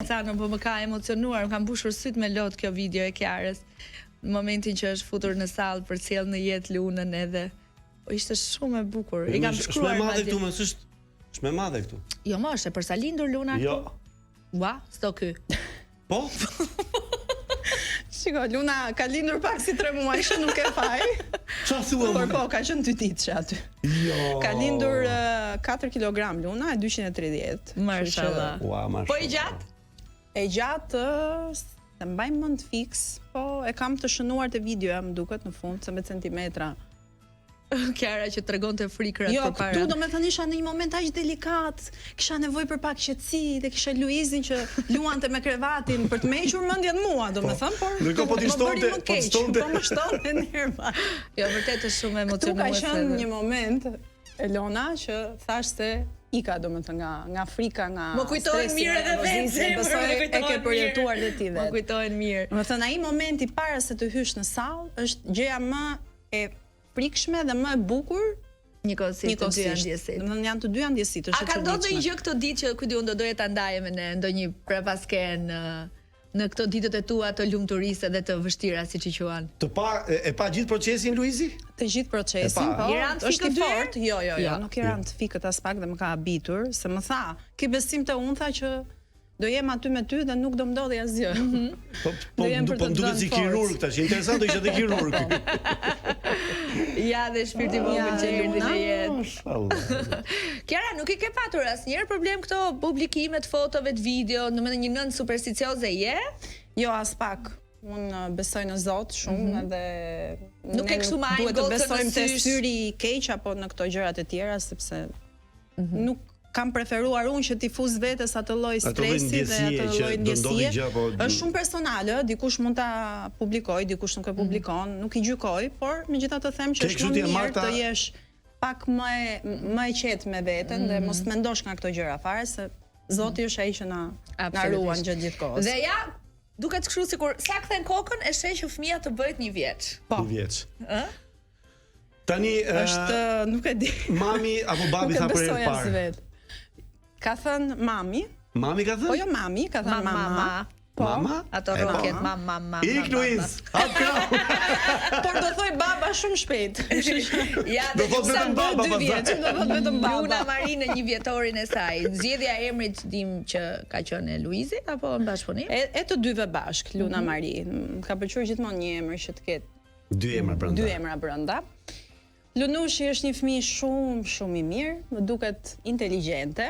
Cano, po më ka emocionuar, më ka mbushur syt me lot kjo video e Kiarës. Në momentin që është futur në sallë për sjell në jetë Lunën edhe. Po ishte shumë e bukur. I kam shkruar. Është më madhe këtu, më është më madhe këtu. Jo, më është për sa lindur Luna. Jo. Ua, sto ky. Po? Shiko, Luna ka lindur pak si 3 muajsh, nuk e faj. Çfarë thua? Por po, ka qenë 2 ditë aty. Jo. Ka lindur 4 kg Luna e 230. Mashallah. Ua, mashallah. Po i gjatë? E gjatë, se mbaj mend fiks, po e kam të shënuar te videoja, më duket në fund, se me centimetra. Kiara që tregonte frikrat Jo, përpara. këtu domethënë isha në një moment aq delikat, kisha nevojë për pak qetësi dhe kisha Luizin që luante me krevatin për të mequr mendjen mua, domethënë, por ndërkohë po ti shtonte, po më shtonte nerva. Jo, vërtet është shumë Këtu ka emocionuese. qenë një moment Elona që thash se ika domethënë nga frika, nga Më kujtohen mirë edhe vetë, e ke përjetuar dhe ti Më vetë. kujtohen mirë. Domethënë ai momenti para se të hysh në sallë është gjëja më e frikshme dhe më e bukur Njëkohësisht të dy ndjesit. Domethënë janë të dyja ndjesit, A është e ka ndodhur çuditshme. një gjë këtë ditë që kujt do doje ta ndaje me ne, ndonjë prapaske në këto ditët e tua të lumturisë dhe të vështira siç i quan? Të pa e pa gjithë procesin Luizi? Të gjithë procesin, po. I rand Është fikët i dyer? fortë. Jo, nuk i rand fikët as pak dhe më ka habitur, se më tha, "Ki besim te unë tha që do jem aty me ty dhe nuk do m'ndodhi asgjë." Po Do jem për të duket dhënë si forcë. kirurg tash. Interesant do ishte edhe kirurg. Ja dhe shpirti vogël që erdhi në jetë. Mashallah. Kiara, nuk i ke patur asnjëherë problem këto publikimet, fotove, të video, domethënë një nën supersticioze je? Jo, as pak. Unë besoj në Zot shumë edhe Nuk e ne kështu me ajë duhet të gocën në besojmë te sysh. syri i keq apo në këto gjërat e tjera sepse nuk kam preferuar unë që t'i fuz vetes atë lloj stresi dhe atë lloj ndjesie. Është shumë personale, dikush mund ta publikoj, dikush nuk e publikon, nuk i gjykoj, por megjithatë them që është më mirë të jesh pak më e qetë me veten dhe mos mendosh nga këto gjëra fare se Zoti është ai që na ruan gjatë gjithë kohës. Dhe ja, duket kështu sikur sa kthen kokën e sheh që fëmia të bëhet 1 vjeç. Po. 1 vjeç. Ë? Tani Është, nuk e di. mami apo babi tha për herë parë. Ka thënë mami. Mami ka thënë? Po jo mami, ka thënë mama. Po. Mama? Ato roket, mama. Ik Luiz, hap krau. Por do thoj baba shumë shpejt. Ja, Do thot vetëm baba, 2 vjeç, do thot vetëm baba. Luna Marinë 1 vjetorin e saj. Zgjedhja e emrit dim që ka qenë e Luizit apo në bashkëpunim? E të dyve bashk, Luna Mari. Ka pëlqyer gjithmonë një emër që të ketë 2 emra brenda. 2 emra brenda. Lunushi është një fëmijë shumë i mirë, më duket inteligjente,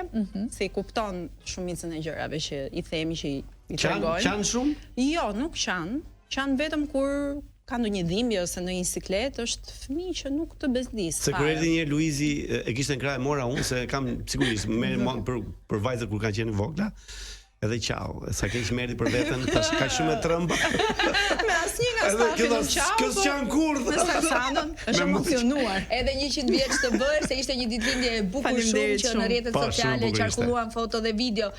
se i kupton shumicën e gjërave që i themi që i tregojmë. Qan shumë? Jo, nuk qan. Qan vetëm kur ka ndonjë dhimbje ose ndonjë siklet, është fëmijë që nuk të bezdis. Se kur erdhi një herë Luizi e kishte në krah e mora unë se kam sigurisht merr për vajzat kur kanë qenë vogla. Edhe qau, sa keq merri për veten, tash ka shumë e trëmba. Me asnjë nga stafi nuk qau. Kjo s'kan kurrë. Me Sasanën është emocionuar. Edhe 100 vjeç të bërë se ishte një ditëlindje e bukur shumë që në rrjetet sociale qarkulluan foto dhe video.